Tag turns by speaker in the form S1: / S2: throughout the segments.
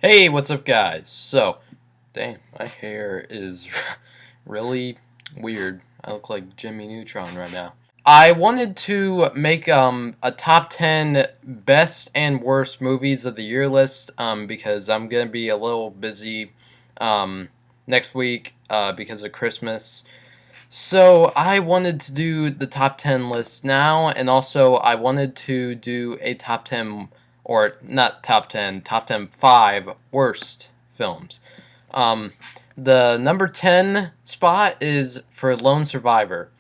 S1: Hey, what's up, guys? So, dang, my hair is really weird. I look like Jimmy Neutron right now. I wanted to make a top 10 best and worst movies of the year list because I'm gonna be a little busy um, next week because of Christmas. So I wanted to do the top 10 list now, and also I wanted to do a top 10, or not top 10, top 10 5 worst films. Um, the number 10 spot is for Lone Survivor.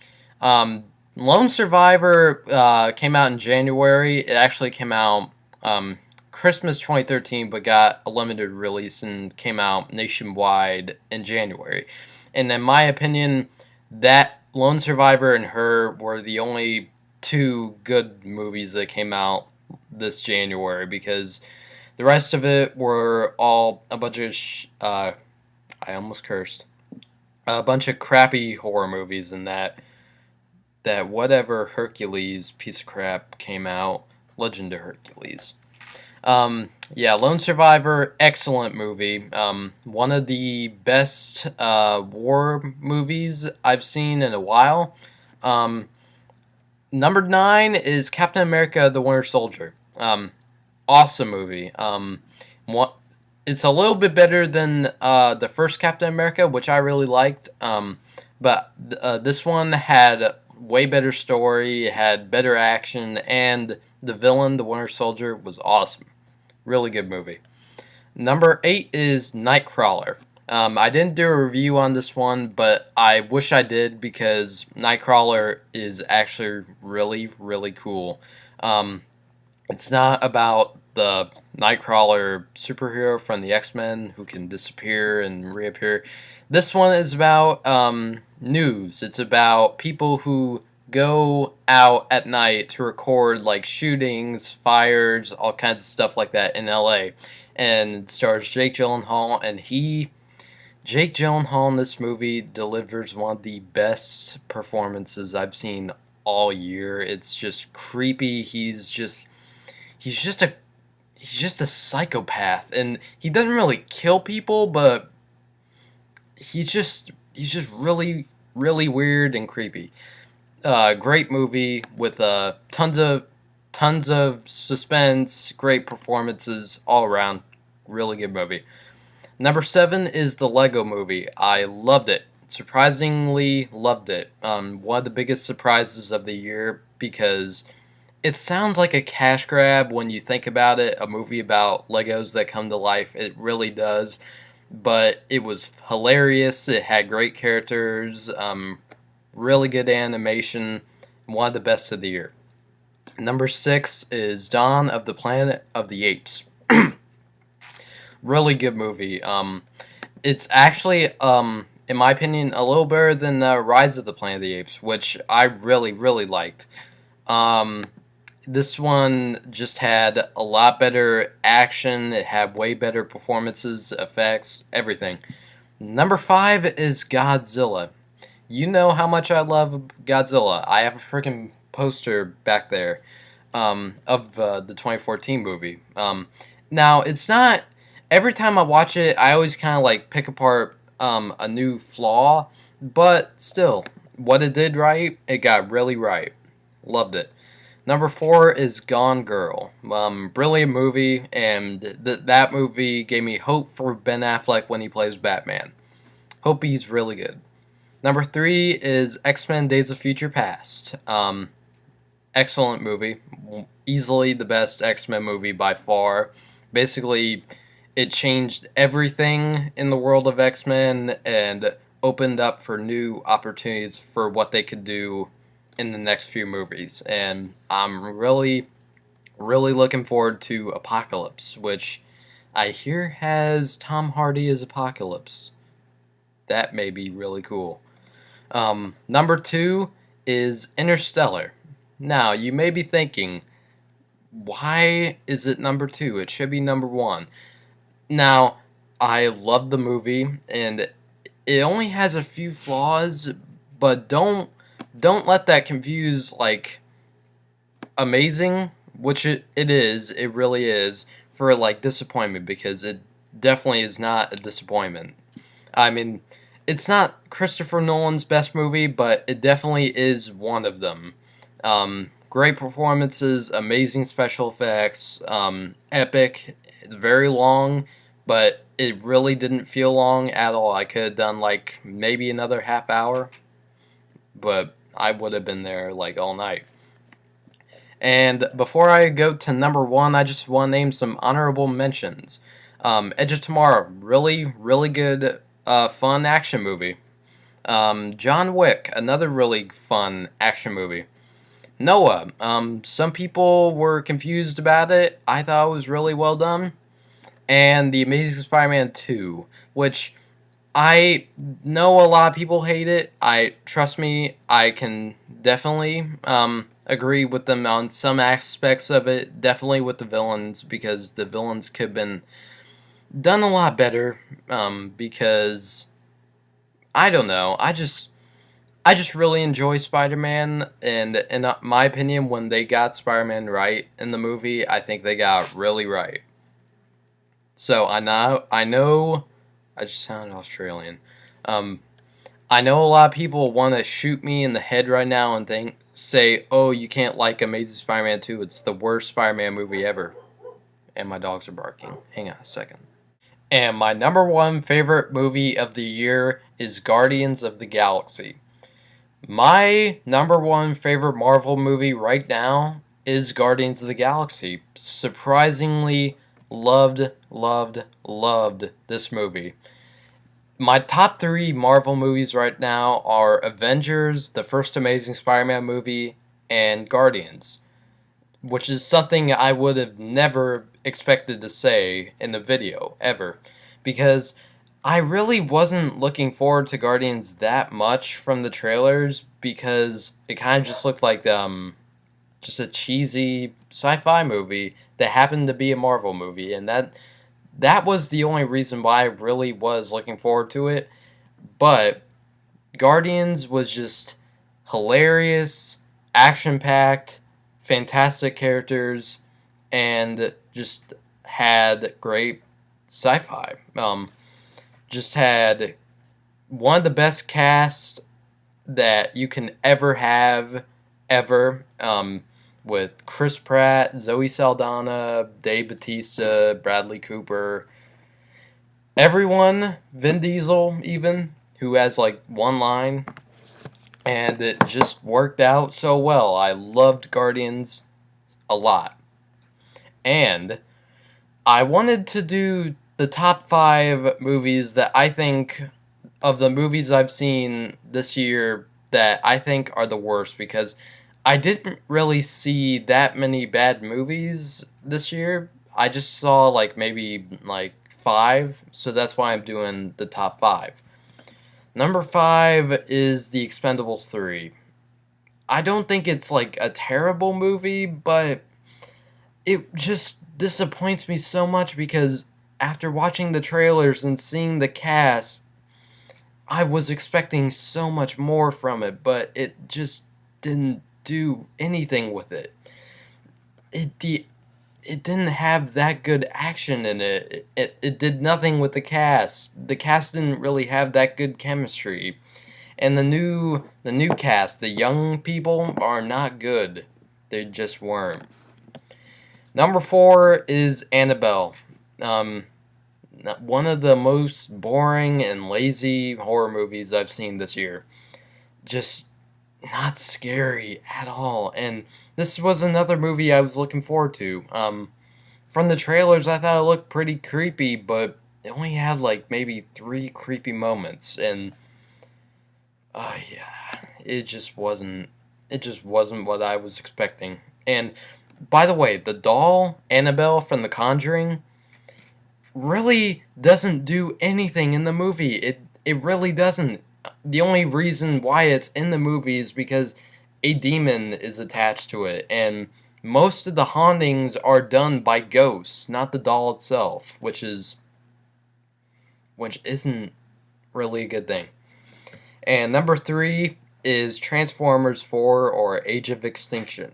S1: Lone Survivor came out in January. It actually came out um, Christmas 2013, but got a limited release and came out nationwide in January. And in my opinion, that Lone Survivor and Her were the only two good movies that came out this January because the rest of it were all a bunch of I almost cursed, a bunch of crappy horror movies, and that whatever Hercules piece of crap came out, Legend of Hercules. Yeah, Lone Survivor, excellent movie. One of the best war movies I've seen in a while. Um, Number 9 is Captain America: The Winter Soldier. Awesome movie. What? It's a little bit better than the first Captain America, which I really liked. But this one had way better story, had better action, and the villain, the Winter Soldier, was awesome. Really good movie. Number 8 is Nightcrawler. I didn't do a review on this one, but I wish I did because Nightcrawler is actually really, really cool. Um, it's not about the Nightcrawler superhero from the X-Men who can disappear and reappear. This one is about news. It's about people who go out at night to record like shootings, fires, all kinds of stuff like that in LA. And it stars Jake Gyllenhaal, and Jake Gyllenhaal in this movie delivers one of the best performances I've seen all year. It's just creepy. He's just a he's just a psychopath, and he doesn't really kill people, but he's just really weird and creepy. Great movie with tons of suspense, great performances all around. Really good movie. Number 7 is the Lego Movie. I loved it. Surprisingly loved it. One of the biggest surprises of the year because it sounds like a cash grab when you think about it. A movie about Legos that come to life. It really does. But it was hilarious. It had great characters. Really good animation. One of the best of the year. Number 6 is Dawn of the Planet of the Apes. Really good movie. It's actually, in my opinion, a little better than Rise of the Planet of the Apes, which I really liked. Um, this one just had a lot better action. It had way better performances, effects, everything. Number 5 is Godzilla. You know how much I love Godzilla. I have a freaking poster back there of the 2014 movie. Now, it's not. Every time I watch it, I always kind of like pick apart a new flaw, but still, what it did right, it got really right. Loved it. Number 4 is Gone Girl. Brilliant movie, and that movie gave me hope for Ben Affleck when he plays Batman. Hope he's really good. Number 3 is X-Men Days of Future Past. Excellent movie. Easily the best X-Men movie by far. Basically, it changed everything in the world of X-Men and opened up for new opportunities for what they could do in the next few movies. And I'm really looking forward to Apocalypse, which I hear has Tom Hardy as Apocalypse. That may be really cool. Number 2 is Interstellar. Now, you may be thinking, why is it number 2? It should be number 1. Now, I love the movie, and it only has a few flaws, but don't let that confuse like amazing, which it is, it really is, for like disappointment because definitely is not a disappointment. I mean, it's not Christopher Nolan's best movie, but it definitely is one of them. Great performances, amazing special effects, epic. It's very long, but it really didn't feel long at all. I could have done like maybe another half hour, but I would have been there like all night. And before I go to number one, I just want to name some honorable mentions. Edge of Tomorrow, really good, fun action movie. John Wick, another really fun action movie. Noah, some people were confused about it. I thought it was really well done. And The Amazing Spider-Man 2, which I know a lot of people hate it. Trust me, I can definitely agree with them on some aspects of it. Definitely with the villains, because the villains could have been done a lot better. Because I don't know. I just really enjoy Spider-Man, and in my opinion, when they got Spider-Man right in the movie, I think they got really right. So I know, I just sound Australian. Um, I know a lot of people want to shoot me in the head right now and say, "Oh, you can't like Amazing Spider-Man 2. It's the worst Spider-Man movie ever." And my dogs are barking. Hang on a second. And my number one favorite movie of the year is Guardians of the Galaxy. My number one favorite Marvel movie right now is Guardians of the Galaxy. Surprisingly loved this movie. My top three Marvel movies right now are Avengers, the first Amazing Spider-Man movie, and Guardians, which is something I would have never expected to say in the video, ever. Because I really wasn't looking forward to Guardians that much from the trailers, because it kind of just looked like just a cheesy sci-fi movie that happened to be a Marvel movie, and that was the only reason why I really was looking forward to it. But Guardians was just hilarious, action-packed, fantastic characters, and just had great sci-fi. Just had one of the best casts that you can ever have, ever. With Chris Pratt, Zoe Saldana, Dave Bautista, Bradley Cooper, everyone, Vin Diesel even, who has like one line, and it just worked out so well. I loved Guardians a lot. And I wanted to do the top 5 movies that I think, of the movies I've seen this year, that I think are the worst, because I didn't really see that many bad movies this year. I just saw like maybe like 5, so that's why I'm doing the top 5. Number 5 is The Expendables 3. I don't think it's like a terrible movie, but it just disappoints me so much, because after watching the trailers and seeing the cast, I was expecting so much more from it, but it just didn't do anything with it. It didn't have that good action in it. It did nothing with the cast. The cast didn't really have that good chemistry. And the new cast, the young people, are not good. They just weren't. Number 4 is Annabelle. Um, One of the most boring and lazy horror movies I've seen this year. Just not scary at all. And this was another movie I was looking forward to. From the trailers, I thought it looked pretty creepy, but it only had like maybe 3 creepy moments, and yeah, it just wasn't. It just wasn't what I was expecting. And by the way, the doll Annabelle from The Conjuring really doesn't do anything in the movie. It really doesn't. The only reason why it's in the movie is because a demon is attached to it, and most of the hauntings are done by ghosts, not the doll itself, which isn't really a good thing. And number 3 is Transformers 4 or Age of Extinction.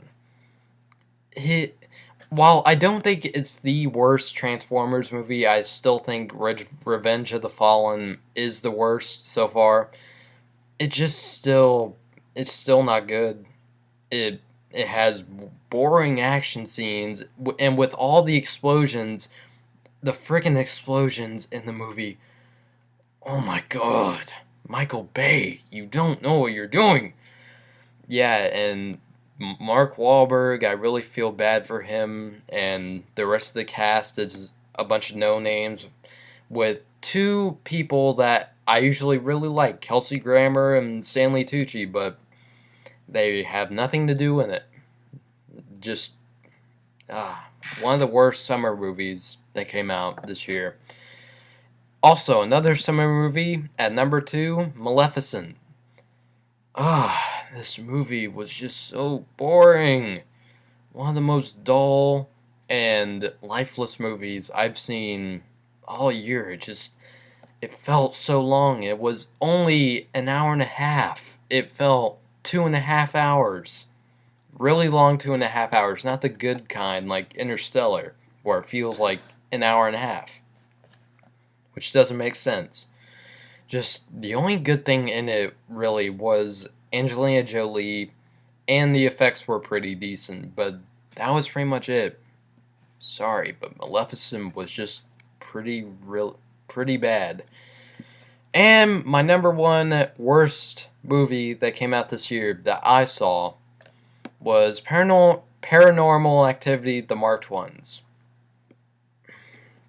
S1: It, while I don't think it's the worst Transformers movie, I still think Revenge of the Fallen is the worst so far. It just still, it's still not good. It has boring action scenes, and with all the explosions, the freaking explosions in the movie. Oh my god, Michael Bay, you don't know what you're doing. Yeah, and Mark Wahlberg, I really feel bad for him, and the rest of the cast is a bunch of no names with two people that I usually really like, Kelsey Grammer and Stanley Tucci, but they have nothing to do in it. Just one of the worst summer movies that came out this year. Also, another summer movie at number 2, Maleficent. This movie was just so boring. One of the most dull and lifeless movies I've seen all year. It felt so long. It was only an hour and a half. It felt 2.5 hours. Really long 2.5 hours. Not the good kind like Interstellar, where it feels like an hour and a half. Which doesn't make sense. Just the only good thing in it really was Angelina Jolie, and the effects were pretty decent, but that was pretty much it. Sorry, but Maleficent was just pretty bad. And my number one worst movie that came out this year that I saw was Paranormal Activity: The Marked Ones.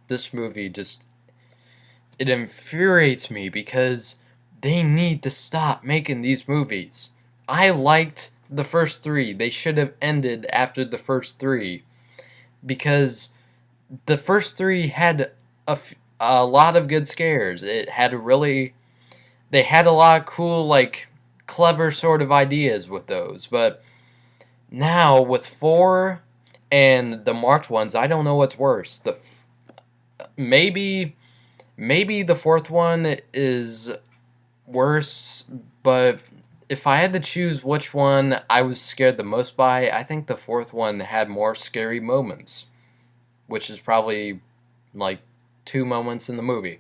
S1: This movie just, it infuriates me because they need to stop making these movies. I liked the first three. They should have ended after the first three because the first three had a lot of good scares. They had a lot of cool, like, clever sort of ideas with those. But now with 4 and the Marked Ones, I don't know what's worse. Maybe the fourth one is worse, but if I had to choose which one I was scared the most by, I think the fourth one had more scary moments, which is probably like 2 moments in the movie.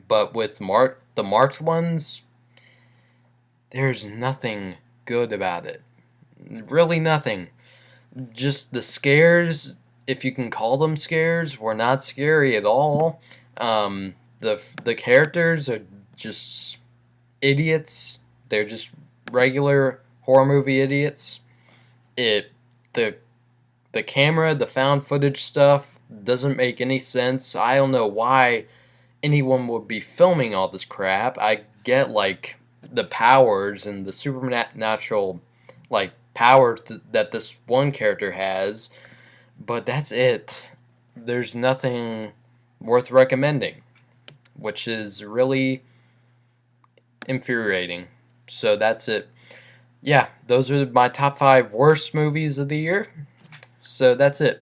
S1: But with the Marked Ones, there's nothing good about it. Really nothing. Just the scares, if you can call them scares, were not scary at all. The characters are just idiots. They're just regular horror movie idiots. It the the camera, the found footage stuff doesn't make any sense. I don't know why anyone would be filming all this crap. I get like the powers and the supernatural like powers that this one character has, but that's it. There's nothing worth recommending, which is really infuriating. So that's it. Yeah, those are my top 5 worst movies of the year. So that's it.